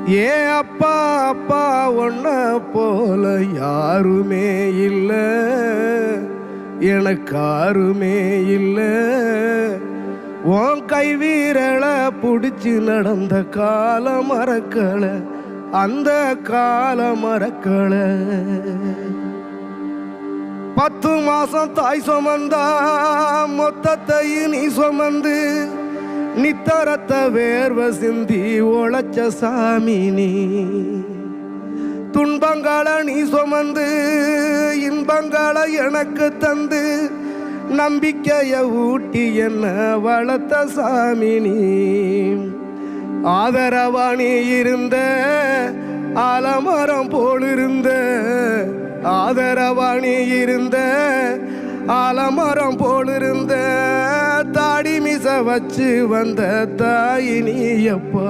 ஏ அப்பா அப்பா ஒன்ன போல யாருமே இல்லை, எனக்கு யாருமே இல்லை. உன் கை வீரலை பிடிச்சி நடந்த கால மறக்கலை, அந்த கால மறக்கலை. 10 மாசம் தாய் சுமந்தா மொத்தத்தையும் நீ சுமந்து நித்தரத்த வேர்வ சிந்தி உழைச்ச சாமி நீ. துன்பங்களை நீ சுமந்து இன்பங்களை எனக்கு தந்து நம்பிக்கைய ஊட்டி என்ன வளர்த்த சாமி நீ. ஆதரவா நீ இருந்த ஆலமரம் போலிருந்த, ஆதரவா நீ இருந்த ஆலமரம் போலிருந்த, தாடி மிச வச்சு வந்த தாயினி அப்பா.